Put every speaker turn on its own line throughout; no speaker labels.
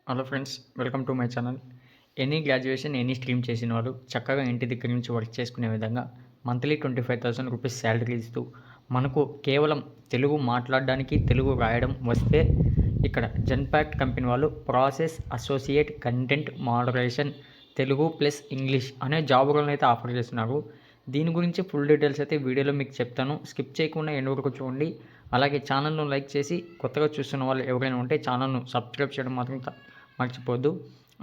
Hello friends, welcome to my channel. Any graduation any stream చేసిన వాళ్ళు చక్కగా ఇంటి దగ్గర నుంచి వర్క్ చేసుకునే విధంగా మంత్లీ 25,000 రూపీస్ శాలరీ ఇస్తూ మనకు కేవలం తెలుగు మాట్లాడడానికి తెలుగు రాయడం వస్తే ఇక్కడ జెన్పాక్ట్ కంపెనీ వాళ్ళు process associate content moderation Telugu plus English అనే జాబ్ రోల్ని అయితే ఆఫర్ చేస్తున్నారు. దీని గురించి ఫుల్ డీటెయిల్స్ అయితే వీడియోలో మీకు చెప్తాను. స్కిప్ చేయకుండా ఎండ్ వరకు చూడండి. అలాగే ఛానల్ను లైక్ చేసి కొత్తగా చూస్తున్న వాళ్ళు ఎవరైనా ఉంటే ఛానల్ను సబ్స్క్రైబ్ చేయడం మాత్రం మర్చిపోద్దు.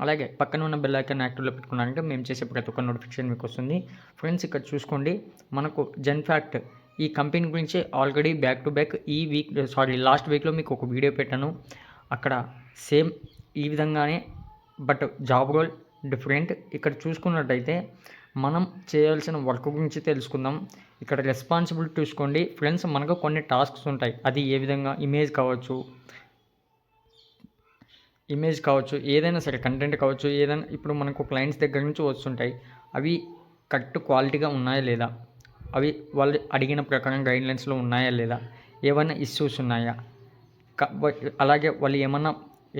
అలాగే పక్కన ఉన్న బెల్ ఐకాన్ యాక్టివ్లో పెట్టుకున్నారంటే మేము చేసే ప్రతి ఒక్క నోటిఫికేషన్ మీకు వస్తుంది. ఫ్రెండ్స్, ఇక్కడ చూసుకోండి, మనకు జెన్పాక్ట్ ఈ కంపెనీ గురించి already back to back last వీక్లో మీకు ఒక వీడియో పెట్టాను. అక్కడ సేమ్ ఈ విధంగానే బట్ జాబ్ రోల్ డిఫరెంట్. ఇక్కడ చూసుకున్నట్టయితే మనం చేయాల్సిన వర్క్ గురించి తెలుసుకుందాం. ఇక్కడ రెస్పాన్సిబిలిటీ చూసుకోండి ఫ్రెండ్స్. మనకు కొన్ని టాస్క్స్ ఉంటాయి. అది ఏ విధంగా ఇమేజ్ కావచ్చు, ఏదైనా సరే కంటెంట్ కావచ్చు, ఏదైనా ఇప్పుడు మనకు క్లయింట్స్ దగ్గర నుంచి వస్తుంటాయి. అవి కరెక్ట్ క్వాలిటీగా ఉన్నాయా లేదా, అవి వాళ్ళు అడిగిన ప్రకారం గైడ్లైన్స్లో ఉన్నాయా లేదా, ఏమైనా ఇష్యూస్ ఉన్నాయా, అలాగే వాళ్ళు ఏమన్నా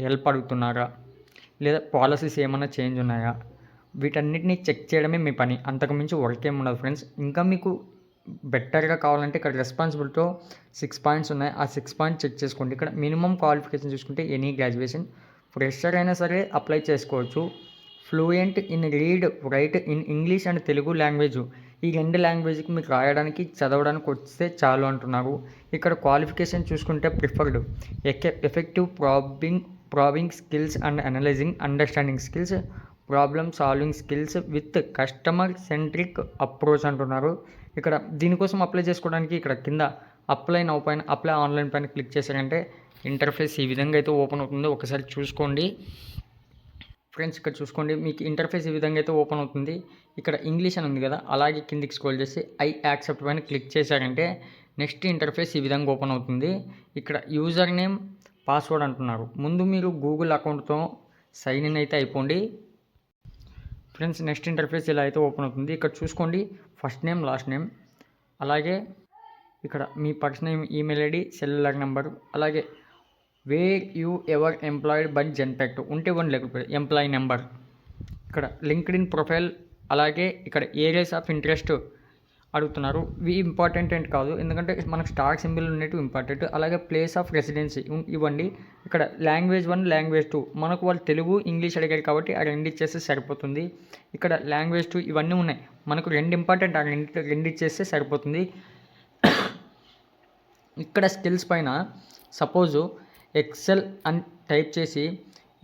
హెల్ప్ అడుగుతున్నారా, లేదా పాలసీస్ ఏమైనా చేంజ్ ఉన్నాయా, వీటన్నిటిని చెక్ చేయడమే మీ పని. అంతకుమించి వర్క్ ఏమి ఉండదు ఫ్రెండ్స్. ఇంకా మీకు బెటర్గా కావాలంటే ఇక్కడ రెస్పాన్సిబిలిటీతో 6 పాయింట్స్ ఉన్నాయి. ఆ 6 పాయింట్స్ చెక్ చేసుకోండి. ఇక్కడ మినిమం క్వాలిఫికేషన్ చూసుకుంటే ఎనీ గ్రాడ్యుయేషన్, ఫ్రెషర్ అయినా సరే అప్లై చేసుకోవచ్చు. Fluent in read write in English and Telugu language, ఈ 2 లాంగ్వేజ్కి మీకు రాయడానికి చదవడానికి వస్తే చాలు అంటున్నారు. ఇక్కడ క్వాలిఫికేషన్ చూసుకుంటే preferred effective probing skills and analysing understanding skills, problem solving skills with customer centric approach అంటున్నారు. ఇక్కడ దీనికోసం అప్లై చేసుకోవడానికి ఇక్కడ కింద అప్లై ఆన్లైన్ పైన క్లిక్ చేశారంటే ఇంటర్ఫేస్ ఈ విధంగా అయితే ఓపెన్ అవుతుంది. ఒకసారి చూసుకోండి ఫ్రెండ్స్. ఇక్కడ చూసుకోండి, మీకు ఇంటర్ఫేస్ ఈ విధంగా అయితే ఓపెన్ అవుతుంది. ఇక్కడ ఇంగ్లీష్ అని ఉంది కదా, అలాగే కిందికి స్క్రోల్ చేసి ఐ యాక్సెప్ట్ పైన క్లిక్ చేశారంటే నెక్స్ట్ ఇంటర్ఫేస్ ఈ విధంగా ఓపెన్ అవుతుంది. ఇక్కడ యూజర్ నేమ్ పాస్వర్డ్ అంటున్నారు. ముందు మీరు గూగుల్ అకౌంట్తో సైన్ ఇన్ అయితే అయిపోండి ఫ్రెండ్స్. నెక్స్ట్ ఇంటర్ఫేస్ ఇలా అయితే ఓపెన్ అవుతుంది. ఇక్కడ చూసుకోండి, ఫస్ట్ నేమ్ లాస్ట్ నేమ్, అలాగే ఇక్కడ మీ personal email ID, cellular number, అలాగే where you ever employed by Genpact ఉంటే 1 లేకపోతే ఎంప్లాయీ నెంబర్, ఇక్కడ లింక్డ్ ఇన్ ప్రొఫైల్, అలాగే ఇక్కడ ఏరియాస్ ఆఫ్ ఇంట్రెస్ట్ అడుగుతున్నారు. ఇవి ఇంపార్టెంట్ ఏంటి కాదు, ఎందుకంటే మనకు స్టార్ సింబల్ ఉన్నట్టు ఇంపార్టెంట్. అలాగే ప్లేస్ ఆఫ్ రెసిడెన్సీ ఇవ్వండి. ఇక్కడ లాంగ్వేజ్ 1 లాంగ్వేజ్ 2, మనకు వాళ్ళు తెలుగు ఇంగ్లీష్ అడిగారు కాబట్టి ఆ 2 ఇచ్చేస్తే సరిపోతుంది. ఇక్కడ లాంగ్వేజ్ 2 ఇవన్నీ ఉన్నాయి, మనకు 2 ఇంపార్టెంట్, ఆ 2 ఇచ్చేస్తే సరిపోతుంది. ఇక్కడ స్కిల్స్ పైన సపోజు ఎక్సెల్ అని టైప్ చేసి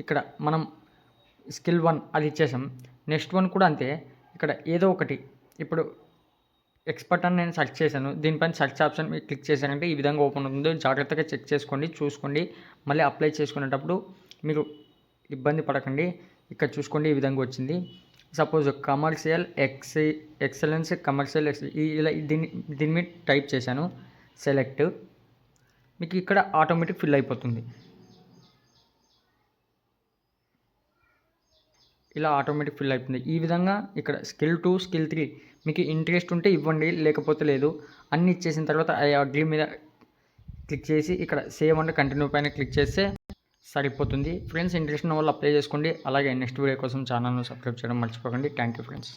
ఇక్కడ మనం స్కిల్ 1 అది ఇచ్చేసాం. నెక్స్ట్ 1 కూడా అంతే. ఇక్కడ ఏదో ఒకటి, ఇప్పుడు ఎక్స్పర్ట్ అని నేను సెర్చ్ చేశాను, దీనిపైన సెర్చ్ ఆప్షన్ మీరు క్లిక్ చేశారంటే ఈ విధంగా ఓపెన్ అవుతుంది. జాగ్రత్తగా చెక్ చేసుకోండి, చూసుకోండి. మళ్ళీ అప్లై చేసుకునేటప్పుడు మీరు ఇబ్బంది పడకండి. ఇక్కడ చూసుకోండి, ఈ విధంగా వచ్చింది. సపోజ్ కమర్షియల్ ఎక్సలెన్స్ కమర్షియల్ ఇలా దీని మీద టైప్ చేశాను, సెలెక్ట్, మీకు ఇక్కడ ఆటోమేటిక్ ఫిల్ అయిపోతుంది. ఇలా ఆటోమేటిక్ ఫిల్ అయిపోతుంది. ఈ విధంగా ఇక్కడ స్కిల్ 2 స్కిల్ 3 మీకు ఇంట్రెస్ట్ ఉంటే ఇవ్వండి, లేకపోతే లేదు. అన్నీ ఇచ్చేసిన తర్వాత ఐ అగ్రీ మీద క్లిక్ చేసి ఇక్కడ సేవ్ అండ్ కంటిన్యూ పైన క్లిక్ చేస్తే సరిపోతుంది ఫ్రెండ్స్. ఇంట్రెస్ట్ ఉన్న వాళ్ళు అప్లై చేసుకోండి. అలాగే నెక్స్ట్ వీడియో కోసం ఛానల్ను సబ్స్క్రైబ్ చేయడం మర్చిపోకండి. Thank you friends.